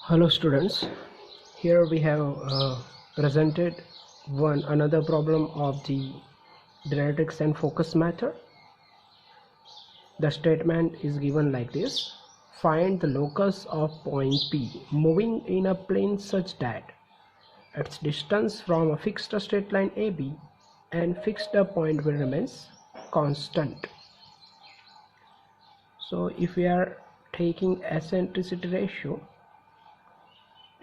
Hello students, here we have presented another problem of the dielectrics and focus method. The statement is given like this: find the locus of point P moving in a plane such that its distance from a fixed straight line AB and fixed point will remains constant. So if we are taking eccentricity ratio,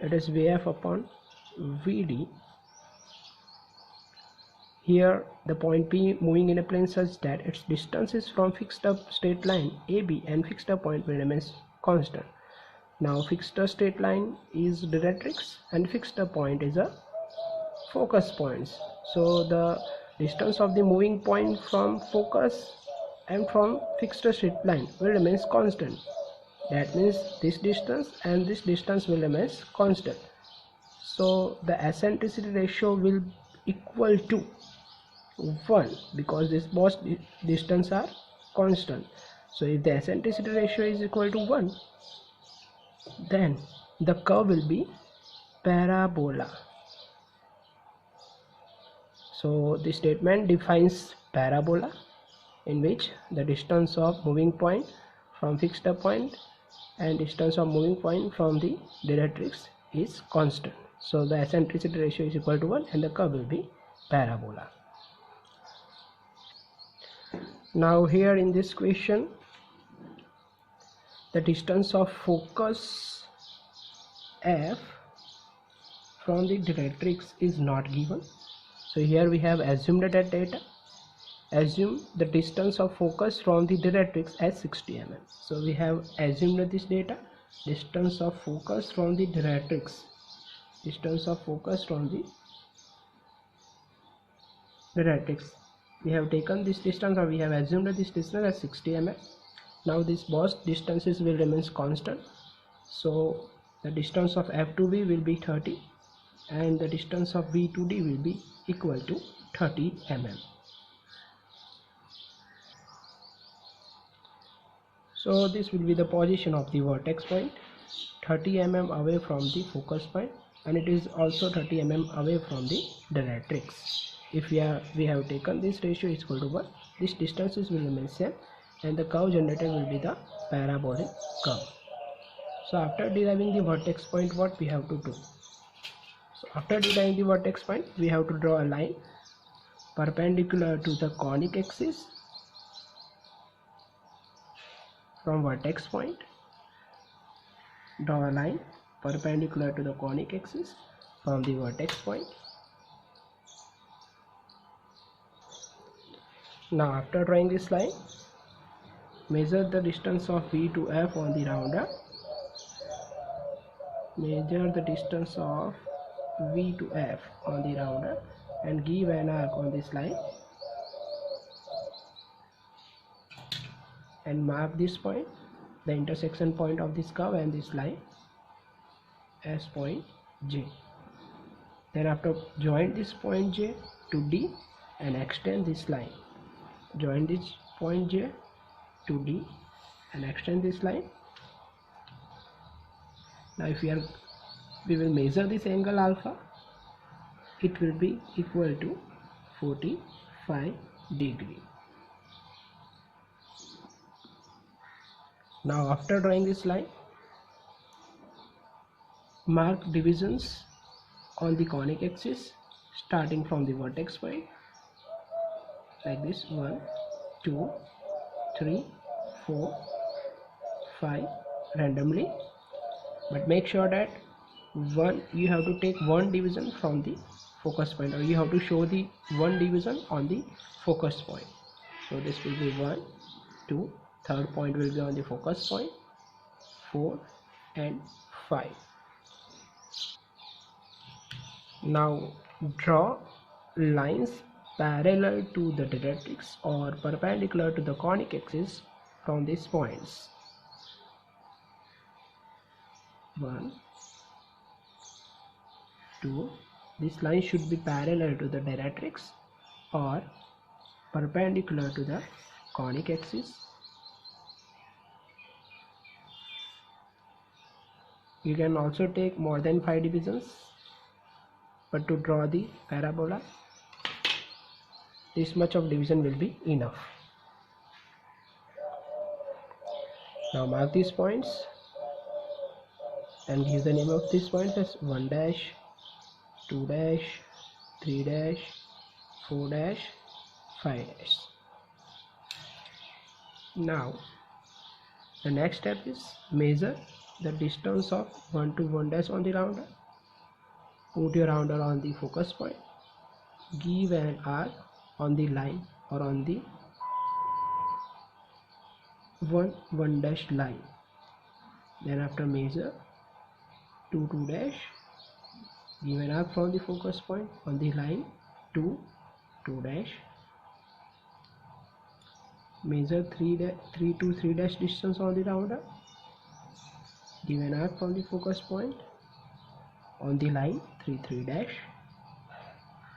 it is VF upon VD. Here the point P moving in a plane such that its distance is from fixed up straight line AB and fixed up point will remain constant. Now fixed up straight line is directrix and fixed up point is a focus points. So the distance of the moving point from focus and from fixed straight line will remain constant. That means this distance and this distance will remain constant. So the eccentricity ratio will equal to 1 because this both distance are constant. So if the eccentricity ratio is equal to 1, then the curve will be parabola. So the statement defines parabola in which the distance of moving point from fixed point and distance of moving point from the directrix is constant. So the eccentricity ratio is equal to 1 and the curve will be parabola. Now here in this question, the distance of focus F from the directrix is not given. So here we have assumed that data. Assume the distance of focus from the directrix as 60 mm. So we have assumed this data. Distance of focus from the directrix. Distance of focus from the directrix. We have taken this distance, or we have assumed this distance as 60 mm. Now these both distances will remain constant. So the distance of F to V will be 30 and the distance of V to D will be equal to 30 mm. So this will be the position of the vertex point, 30 mm away from the focus point, and it is also 30 mm away from the directrix. If we have taken this ratio is equal to 1, these distances will remain same and the curve generated will be the parabolic curve. So after deriving the vertex point, what we have to do? So after deriving the vertex point, we have to draw a line perpendicular to the conic axis from vertex point. Draw a line perpendicular to the conic axis from the vertex point. Now after drawing this line, measure the distance of V to F on the rounder. Measure the distance of V to F on the rounder and give an arc on this line and mark this point, the intersection point of this curve and this line, as point J. Then after join this point J to D and extend this line. Join this point J to D and extend this line. Now if we will measure this angle alpha, it will be equal to 45 degree. Now after drawing this line, mark divisions on the conic axis starting from the vertex point like this: 1, 2, 3, 4, 5 randomly, but make sure that you have to take one division from the focus point, or you have to show the one division on the focus point. So this will be 1, 2, third point will be on the focus point, 4 and 5. Now draw lines parallel to the directrix or perpendicular to the conic axis from these points. 1, 2. This line should be parallel to the directrix or perpendicular to the conic axis. You can also take more than 5 divisions, but to draw the parabola, this much of division will be enough. Now mark these points and give the name of these points as 1 dash, 2 dash, 3 dash, 4 dash, 5 dash. Now the next step is measure the distance of 1 to 1 dash on the rounder. Put your rounder on the focus point. Give an arc on the line or on the 1 dash line. Then after measure 2 2 dash. Give an arc from the focus point on the line 2 2 dash. Measure 3 to 3 dash distance on the rounder. Give an arc from the focus point on the line 3 3 dash.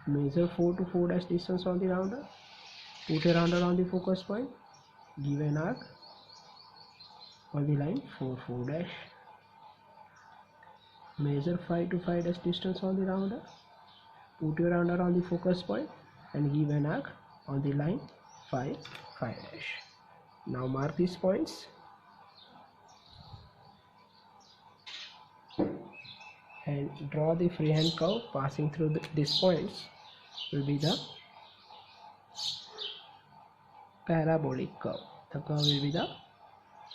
Measure 4 to 4 dash distance on the rounder. Put a rounder on the focus point. Give an arc on the line 4 4 dash. Measure 5 to 5 dash distance on the rounder. Put your rounder on the focus point and give an arc on the line 5 5 dash. Now mark these points and draw the freehand curve passing through these points. Will be the parabolic curve. The curve will be the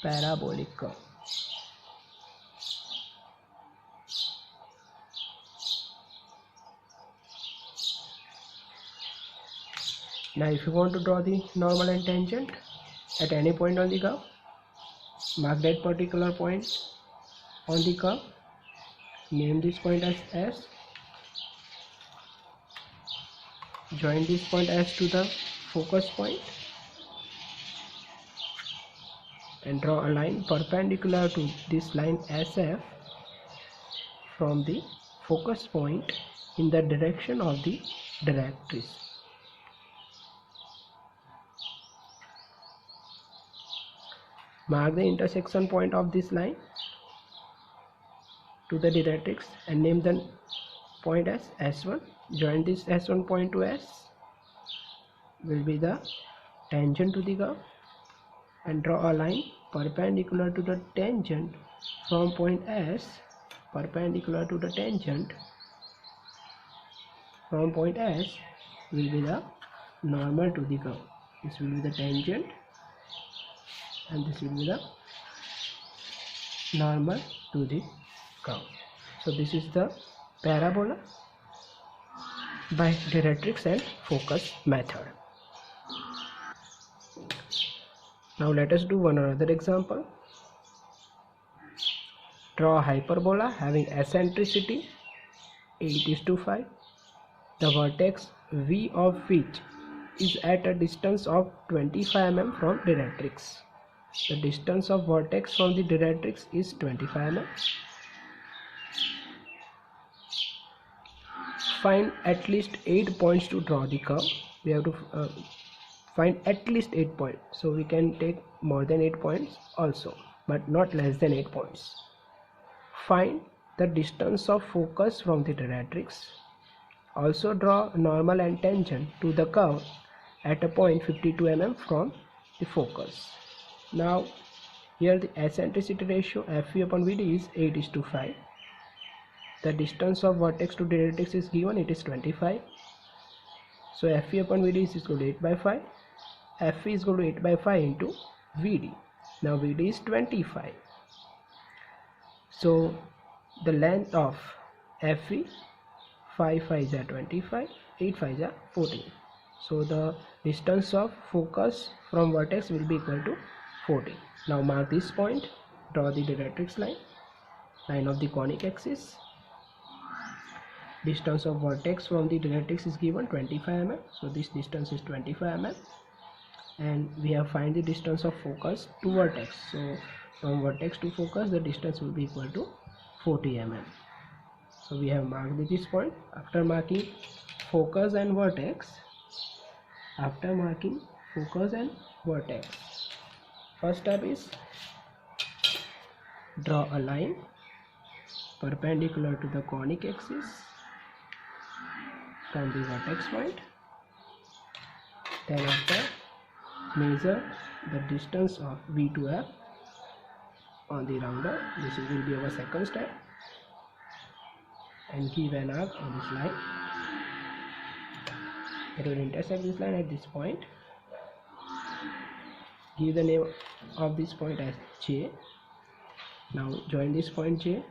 parabolic curve. Now if you want to draw the normal and tangent at any point on the curve, mark that particular point on the curve. Name this point as S. Join this point S to the focus point and draw a line perpendicular to this line SF from the focus point in the direction of the directrix. Mark the intersection point of this line to the directrix and name the point as S1. Join this S1 point to S will be the tangent to the curve and draw a line perpendicular to the tangent from point S, perpendicular to the tangent from point S will be the normal to the curve. This will be the tangent and this will be the normal to the curve. So this is the parabola by directrix and focus method. Now let us do one another example. Draw a hyperbola having eccentricity 8:5. The vertex V of which is at a distance of 25 mm from directrix. The distance of vertex from the directrix is 25 mm. Find at least 8 points to draw the curve. We have to find at least 8 points. So we can take more than 8 points also, but not less than 8 points. Find the distance of focus from the directrix. Also draw normal and tangent to the curve at a point 52 mm from the focus. Now here the eccentricity ratio FV upon VD is 8:5. The distance of vertex to directrix is given, it is 25. So FV upon VD is equal to 8/5. FV is equal to 8/5 into VD. Now VD is 25. So the length of FV, 5 5s are 25, 8 5s are 14. So the distance of focus from vertex will be equal to 14. Now mark this point, draw the directrix line, line of the conic axis. Distance of vertex from the directrix is given 25 mm. So this distance is 25 mm. And we have find the distance of focus to vertex. So from vertex to focus the distance will be equal to 40 mm. So we have marked this point. After marking focus and vertex, first step is draw a line perpendicular to the conic axis from the vertex point. Then after, measure the distance of V to F on the rounder. This will be our second step, and give an arc on this line. It will intersect this line at this point. Give the name of this point as J. Now join this point J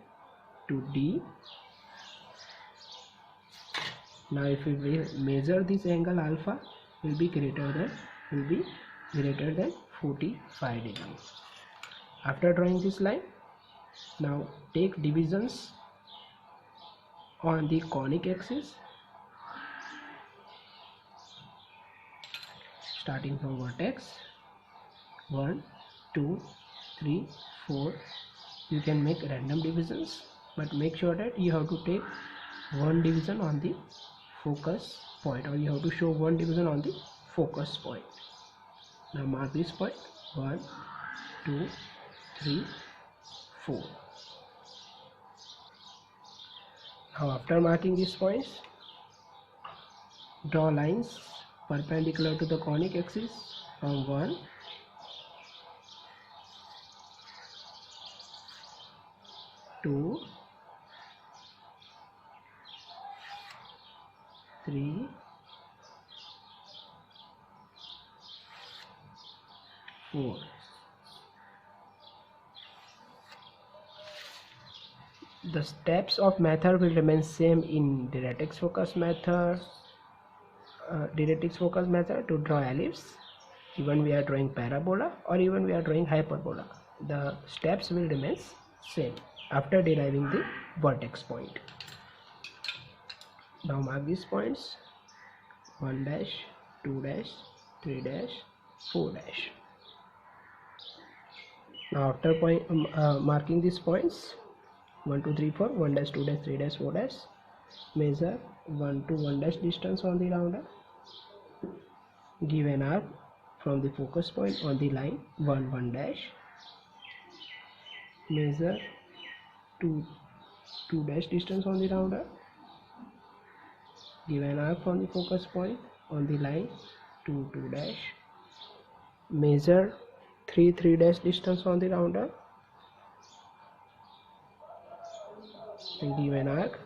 to D. Now if we measure this angle alpha, will be greater than 45 degrees. After drawing this line, now take divisions on the conic axis, starting from vertex 1, 2, 3, 4. You can make random divisions, but make sure that you have to take one division on the focus point, or you have to show one division on the focus point. Now mark this point 1, 2, 3, 4. Now after marking these points, draw lines perpendicular to the conic axis from 1, 2, 3, 4. The steps of method will remain same in directrix focus method. To draw ellipse, even we are drawing parabola, or even we are drawing hyperbola, the steps will remain same after deriving the vertex point. Now mark these points 1 dash, 2 dash, 3 dash, 4 dash. Now after marking these points 1, 2, 3, 4, 1 dash, 2 dash, 3 dash, 4 dash, measure 1 to 1 dash distance on the rounder. Give an arc from the focus point on the line 1, 1 dash. Measure 2 dash distance on the rounder. Give an arc from the focus point on the line 2, 2 dash. Measure 3 dash distance on the rounder. And give an arc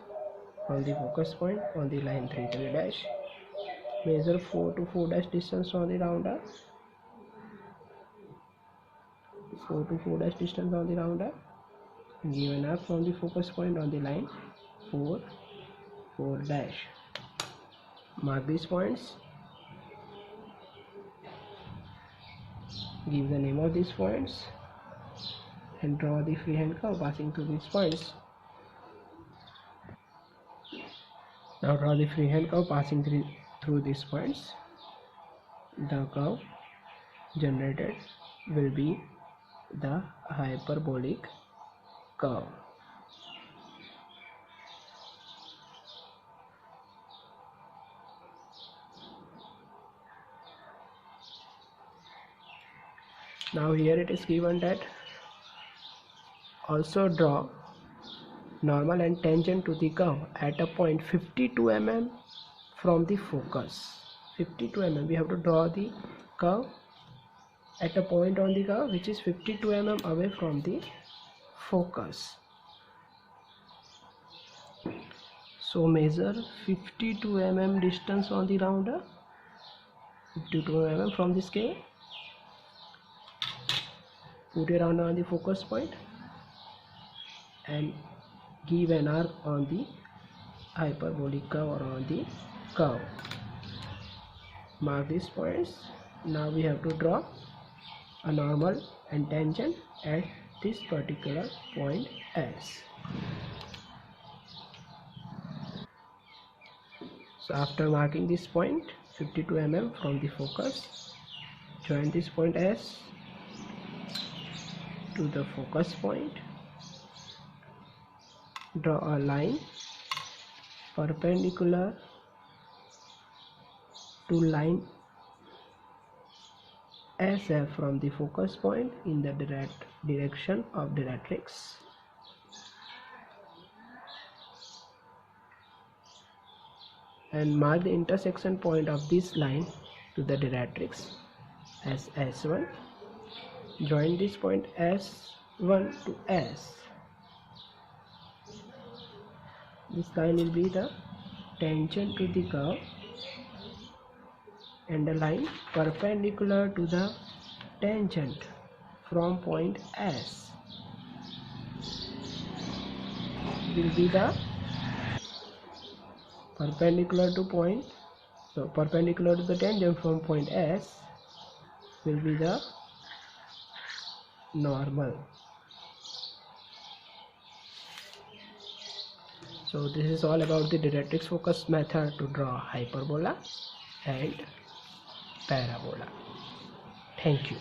from the focus point on the line 3, 3 dash. Measure 4 to 4 dash distance on the rounder. 4 to 4 dash distance on the rounder. Give an arc from the focus point on the line 4, 4 dash. Mark these points. Give the name of these points and draw the freehand curve passing through these points. Now draw the freehand curve passing through these points. The curve generated will be the hyperbolic curve. Now here it is given that also draw normal and tangent to the curve at a point 52 mm from the focus. 52 mm, we have to draw the curve at a point on the curve which is 52 mm away from the focus. So measure 52 mm distance on the rounder, 52 mm from the scale. Put a rounder on the focus point and give an arc on the hyperbolic curve or on the curve. Mark these points. Now we have to draw a normal and tangent at this particular point S. So after marking this point 52 mm from the focus, join this point S to the focus point. Draw a line perpendicular to line SF from the focus point in the direction of directrix. and mark the intersection point of this line to the directrix as S1. Join this point S1 to S. This line will be the tangent to the curve, and the line perpendicular to the tangent from point S will be the perpendicular to the tangent from point S will be the normal. So this is all about the directrix focus method to draw hyperbola and parabola. Thank you.